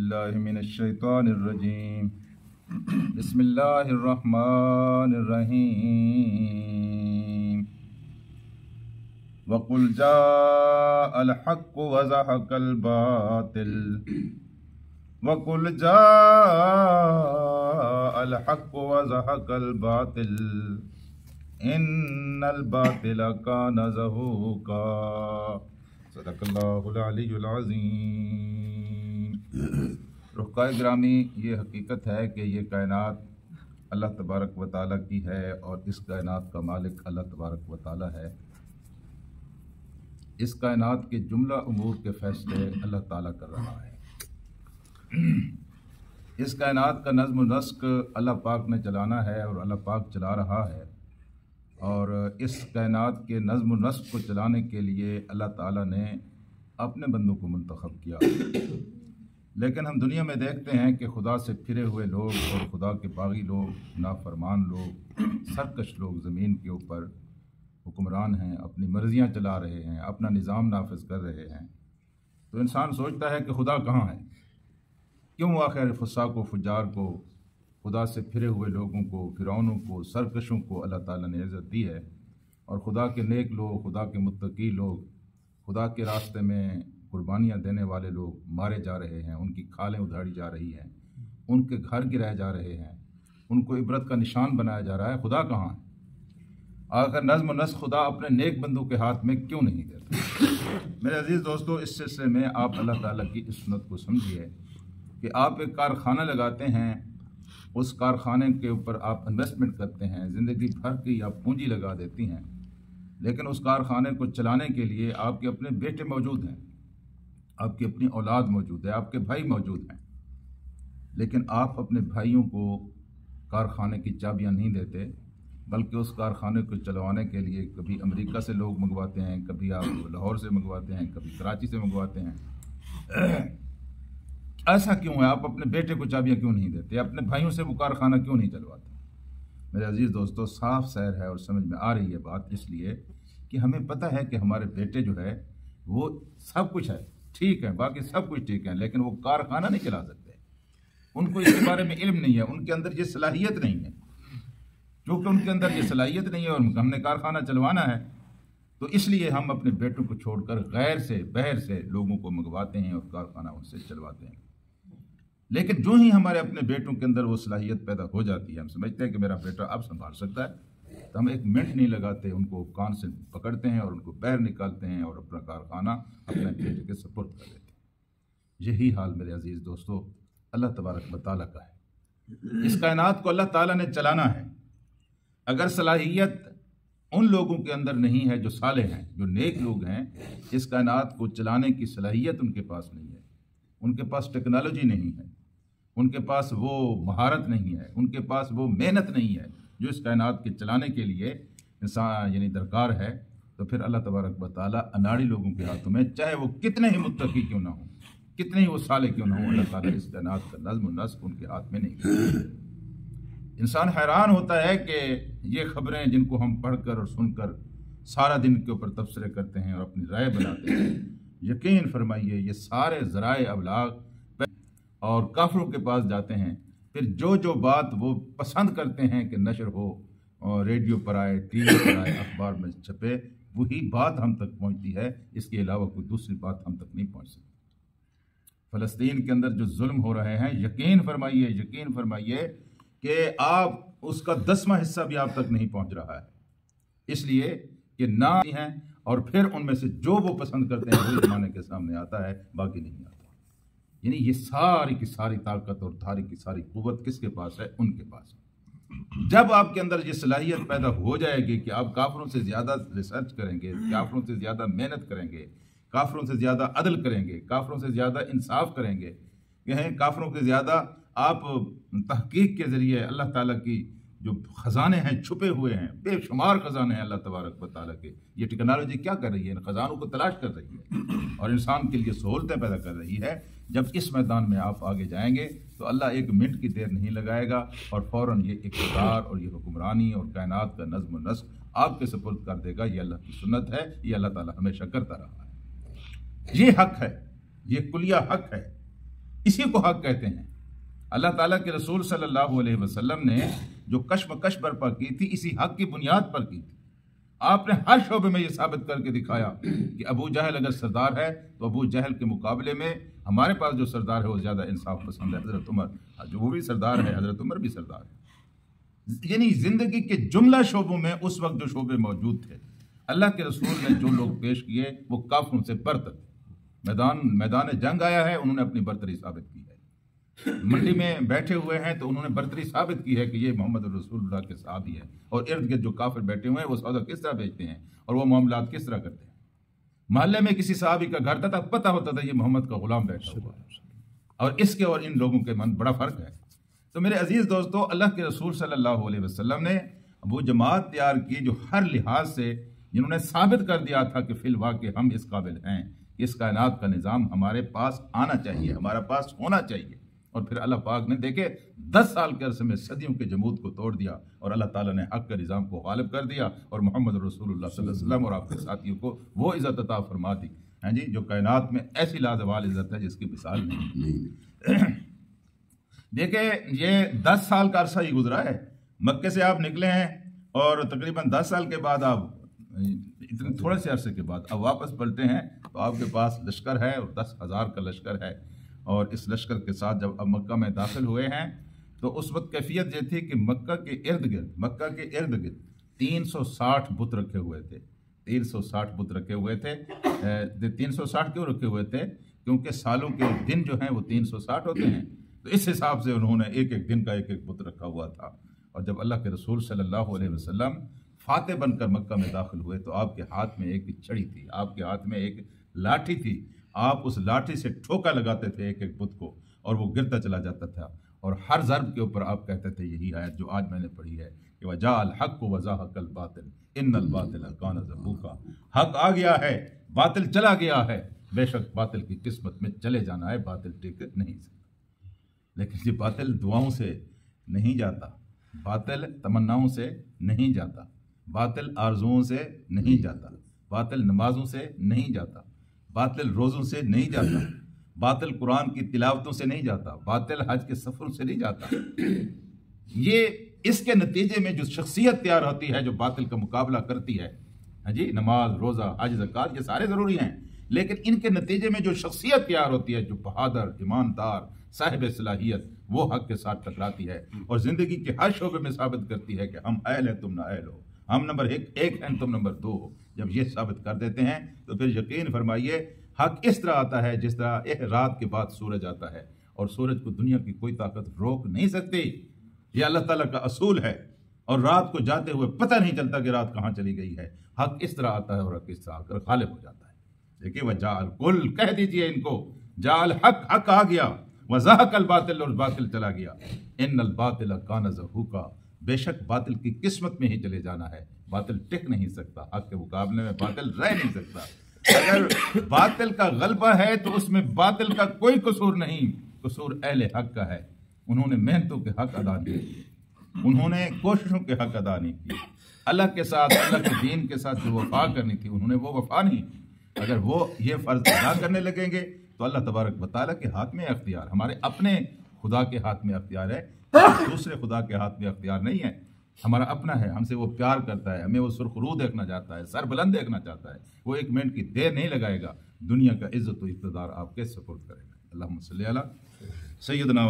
बिल्लाहि मिनश्शैतानिर्रजीम बिस्मिल्लाहिर्रहमानिर्रहीम वक़ुल जाअल हक़्क़ु व ज़हक़ल बातिल वक़ुल जाअल हक़्क़ु व ज़हक़ल बातिल इन्नल बातिला काना ज़हूक़ा सदक़ल्लाहुल अलीयुल अज़ीम। रुख़ाए गिरामी, ये हकीकत है कि ये कायनात अल्लाह तबारक व तआला की है और इस कायनात का मालिक अल्लाह तबारक व तआला है। इस कायनात के जुमला उमूर के फैसले अल्लाह ताला कर रहा है। इस कायनात का नज़्म व नस्क अल्लाह पाक ने चलाना है और अल्लाह पाक चला रहा है। और इस कायनात के नज़्म व नस्क को चलाने के लिए अल्लाह ताला ने अपने बंदों को मुंतखब किया। लेकिन हम दुनिया में देखते हैं कि खुदा से फिरे हुए लोग और खुदा के बागी लोग, नाफरमान लोग, सरकश लोग ज़मीन के ऊपर हुक्मरान हैं, अपनी मर्जियाँ चला रहे हैं, अपना निज़ाम नाफिज कर रहे हैं। तो इंसान सोचता है कि खुदा कहाँ है? क्यों आखिर फुस्साक व फुज्जार को, खुदा से फिरे हुए लोगों को, फिरौनों को, सरकशों को अल्लाह ताला ने इज़्ज़त दी है और खुदा के नेक लोग, खुदा के मुत्तकी लोग, खुदा के रास्ते में कुर्बानियाँ देने वाले लोग मारे जा रहे हैं, उनकी खालें उधाड़ी जा रही हैं, उनके घर गिराए जा रहे हैं, उनको इबरत का निशान बनाया जा रहा है। खुदा कहाँ है? आखिर नज़्म नस्ख खुदा अपने नेक बंदों के हाथ में क्यों नहीं देता? मेरे अजीज़ दोस्तों, इस सिलसिले में आप अल्लाह ताला की इस सुन्नत को समझिए कि आप एक कारखाना लगाते हैं, उस कारखाने के ऊपर आप इन्वेस्टमेंट करते हैं, ज़िंदगी भर की आप पूंजी लगा देती हैं, लेकिन उस कारखाने को चलाने के लिए आपके अपने बेटे मौजूद हैं, आपकी अपनी औलाद मौजूद है, आपके भाई मौजूद हैं, लेकिन आप अपने भाइयों को कारखाने की चाबियां नहीं देते, बल्कि उस कारखाने को चलवाने के लिए कभी अमेरिका से लोग मंगवाते हैं, कभी आप लाहौर से मंगवाते हैं, कभी कराची से मंगवाते हैं। ऐसा क्यों है? आप अपने बेटे को चाबियां क्यों नहीं देते? अपने भाइयों से वो कारखाना क्यों नहीं चलवाते? मेरे अजीज़ दोस्तों, साफ सैर है और समझ में आ रही है बात, इसलिए कि हमें पता है कि हमारे बेटे जो है वो सब कुछ है, ठीक है, बाकी सब कुछ ठीक है, लेकिन वो कारखाना नहीं चला सकते। उनको इसके बारे में इल्म नहीं है, उनके अंदर ये सलाहियत नहीं है। क्योंकि उनके अंदर ये सलाहियत नहीं है और हमने कारखाना चलवाना है, तो इसलिए हम अपने बेटों को छोड़कर गैर से, बहर से लोगों को मंगवाते हैं और कारखाना उनसे चलवाते हैं। लेकिन जो ही हमारे अपने बेटों के अंदर वो सलाहियत पैदा हो जाती है, हम समझते हैं कि मेरा बेटा अब संभाल सकता है, तो हम एक मिनट नहीं लगाते, उनको कान से पकड़ते हैं और उनको बाहर निकालते हैं और अपना कारखाना अपने बेटे के सपुर्द कर देते हैं। यही हाल मेरे अजीज़ दोस्तों अल्लाह तबारक व तआला का है। इस कायनात को अल्लाह ताला ने चलाना है। अगर सलाहियत उन लोगों के अंदर नहीं है जो सालेह हैं, जो नेक लोग हैं, इस कायनात को चलाने की सलाहियत उनके पास नहीं है, उनके पास टेक्नोलॉजी नहीं है, उनके पास वो महारत नहीं है, उनके पास वो मेहनत नहीं है जो इस कायनात के चलाने के लिए इंसान यानी दरकार है, तो फिर अल्लाह तबारक व तआला अनाड़ी लोगों के हाथों में, चाहे वो कितने ही मुत्तकी क्यों ना हो, कितने ही वो साले क्यों ना हो, अल्लाह ताला इस कायनात का नज़्म व नस्क उनके हाथ में नहीं। इंसान हैरान होता है कि ये खबरें जिनको हम पढ़कर और सुनकर सारा दिन के ऊपर तबसरे करते हैं और अपनी राय बनाते हैं, यकीन फरमाइए ये सारे ज़राए अबलाग और काफिरों के पास जाते हैं। फिर जो जो बात वो पसंद करते हैं कि नशर हो और रेडियो पर आए, टीवी पर आए, अखबार में छपे, वही बात हम तक पहुंचती है। इसके अलावा कोई दूसरी बात हम तक नहीं पहुंच सकती। फ़लस्तीन के अंदर जो जुल्म हो रहे हैं, यकीन फरमाइए कि आप उसका 10वां हिस्सा भी आप तक नहीं पहुंच रहा है, इसलिए कि ना हैं और फिर उनमें से जो वो पसंद करते हैं वही ज़माने के सामने आता है, बाकी नहीं आता। यानी ये सारी की सारी ताकत और सारी की सारी कुव्वत किसके पास है? उनके पास है। जब आपके अंदर ये सलाहियत पैदा हो जाएगी कि आप काफिरों से ज़्यादा रिसर्च करेंगे, काफिरों से ज़्यादा मेहनत करेंगे, काफिरों से ज़्यादा अदल करेंगे, काफिरों से ज़्यादा इंसाफ करेंगे, काफिरों के ज़्यादा आप तहकीक के ज़रिए अल्लाह ताला की जो ख़जाने हैं छुपे हुए हैं, बेशुमार ख़जाने हैं अल्लाह तबारक व तआला के, ये टेक्नोलॉजी क्या कर रही है? इन ख़जानों को तलाश कर रही है और इंसान के लिए सहूलतें पैदा कर रही है। जब इस मैदान में आप आगे जाएंगे तो अल्लाह एक मिनट की देर नहीं लगाएगा और फ़ौरन ये इक़्तिदार और ये हुक्मरानी और कायनात का नज़्म व नस्क आपके सुपुर्द कर देगा। ये अल्लाह की सुन्नत है, ये अल्लाह ताला हमेशा करता रहा है। ये हक है, ये कुलिया हक है। इसी को हक कहते हैं। अल्लाह ताला के रसूल सल्लल्लाहु अलैहि वसल्लम ने जो कश्मकश बर्पा की थी इसी हक की बुनियाद पर की थी। आपने हर शोबे में ये साबित करके दिखाया कि अबू जहल अगर सरदार है तो अबू जहल के मुकाबले में हमारे पास जो सरदार है वो ज़्यादा इंसाफ पसंद है, हज़रत उमर। जो वो भी सरदार है, हज़रत उमर भी सरदार है। यानी ज़िंदगी के जुमला शोबों में उस वक्त जो शोबे मौजूद थे, अल्लाह के रसूल ने जो लोग पेश किए वो काफिरों से बरतर थे। मैदान जंग आया है, उन्होंने अपनी बरतरी साबित की है। मंडी में बैठे हुए हैं तो उन्होंने बरतरी साबित की है कि ये मोहम्मद रसूलुल्लाह के साहबी है, और इर्द गिर्द जो काफिर बैठे हुए हैं वो सौदा किस तरह बेचते हैं और वो मामलात किस तरह करते हैं। मोहल्ले में किसी साहबी का घर था, पता होता था ये मोहम्मद का गुलाम बैठा हुआ है, और इसके और इन लोगों के मन बड़ा फर्क है। तो मेरे अजीज दोस्तों, अल्लाह के रसूल सल्लल्लाहु अलैहि वसल्लम ने वो जमात तैयार की जो हर लिहाज से जिन्होंने साबित कर दिया था कि फिल वाक़ई हम इस काबिल हैं, इस कायनात का निज़ाम हमारे पास आना चाहिए, हमारा पास होना चाहिए। और फिर अल्लाह पाक ने देखे 10 साल के अरसे में सदियों के जमूद को तोड़ दिया और अल्लाह ताला ने हक के निज़ाम को गालिब कर दिया और मोहम्मद रसूलुल्लाह सल्लल्लाहु अलैहि वसल्लम और आपके साथियों को वो इज़्ज़त अता फरमा दी, हैं जी, जो कायनात में ऐसी लाजवाल इज़्ज़त है जिसकी मिसाल नहीं। देखिए, ये 10 साल का अरसा ही गुजरा है। मक्के से आप निकले हैं और तकरीबन 10 साल के बाद आप इतने थोड़े से अरसे के बाद अब वापस पलटे हैं तो आपके पास लश्कर है और 10,000 का लश्कर है। और इस लश्कर के साथ जब अब मक्का में दाखिल हुए हैं तो उस वक्त कैफियत ये थी कि मक्का के इर्द गिर्द 360 बुत रखे हुए थे। 360 बुत रखे हुए थे। 360 क्यों रखे हुए थे? क्योंकि सालों के दिन जो हैं वो 360 होते हैं, तो इस हिसाब से उन्होंने एक एक दिन का एक एक बुत रखा हुआ था। और जब अल्लाह के रसूल सल्लल्लाहु अलैहि वसल्लम फातेह बनकर मक्का में दाखिल हुए तो आपके हाथ में एक छड़ी थी, आपके हाथ में एक लाठी थी। आप उस लाठी से ठोका लगाते थे एक एक बुत को और वो गिरता चला जाता था। और हर ज़र्ब के ऊपर आप कहते थे यही आयत जो आज मैंने पढ़ी है कि वजाअल हक़ वज़ाहक़ल बातिल इन्नल बातिल कान ज़हूक़ा। हक आ गया है, बातिल चला गया है। बेशक बातिल की किस्मत में चले जाना है, बातिल टिक नहीं सकता। लेकिन ये बातिल दुआओं से नहीं जाता, बातिल तमन्नाओं से नहीं जाता, बातिल आरजुओं से नहीं जाता, बातिल नमाजों से नहीं जाता, बातिल रोज़ों से नहीं जाता, बातिल कुरान की तिलावतों से नहीं जाता, बातिल हज के सफ़रों से नहीं जाता। ये इसके नतीजे में जो शख्सियत तैयार होती है जो बातिल का मुकाबला करती है, हाँ जी, नमाज, रोज़ा, हज, ज़कात ये सारे ज़रूरी हैं, लेकिन इनके नतीजे में जो शख्सियत तैयार होती है, जो बहादुर, ईमानदार, साहिब सलाहियत, वो हक के साथ टकराती है और ज़िंदगी के हर शोबे में साबित करती है कि हम अहल हैं, तुम ना अहल हो, हम नंबर एक हैं, तुम नंबर 2 हो। जब ये साबित कर देते हैं तो फिर यकीन फरमाइए हक इस तरह आता है जिस तरह एक रात के बाद सूरज आता है, और सूरज को दुनिया की कोई ताकत रोक नहीं सकती। ये अल्लाह ताला का असूल है। और रात को जाते हुए पता नहीं चलता कि रात कहाँ चली गई है। हक इस तरह आता है और हक इस तरह आकर गालिब हो जाता है। देखिए, वह जाल कुल कह दीजिए इनको, जाल हक, हक आ गया, वज़ाहक़ल बातिल, और बातिल चला गया। इन्नल बातिल कान ज़हूक़ा, बेशक बातिल की किस्मत में ही चले जाना है। बातिल टिक नहीं सकता, हक के मुकाबले में बातिल रह नहीं सकता। अगर बातिल का गलबा है तो उसमें बातिल का कोई कसूर नहीं, कसूर अहले हक का है। उन्होंने मेहनतों के हक अदा नहीं किए, उन्होंने कोशिशों के हक अदा नहीं किए। अल्लाह के साथ, अल्लाह के दीन के साथ जो वफा करनी थी उन्होंने वो वफा नहीं। अगर वो ये फ़र्ज अदा करने लगेंगे तो अल्लाह तबारक व तआला के हाथ में अख्तियार, हमारे अपने खुदा के हाथ में अख्तियार है, दूसरे खुदा के हाथ में अख्तियार नहीं है। हमारा अपना है, हमसे वो प्यार करता है, हमें वो सुरखरू देखना चाहता है, सर बुलंद देखना चाहता है। वो एक मिनट की देर नहीं लगाएगा, दुनिया का इज्जत व इक़्तिदार आपके सुपुर्द करेगा। अल्लाहुम्मा सल्ली अला सय्यदना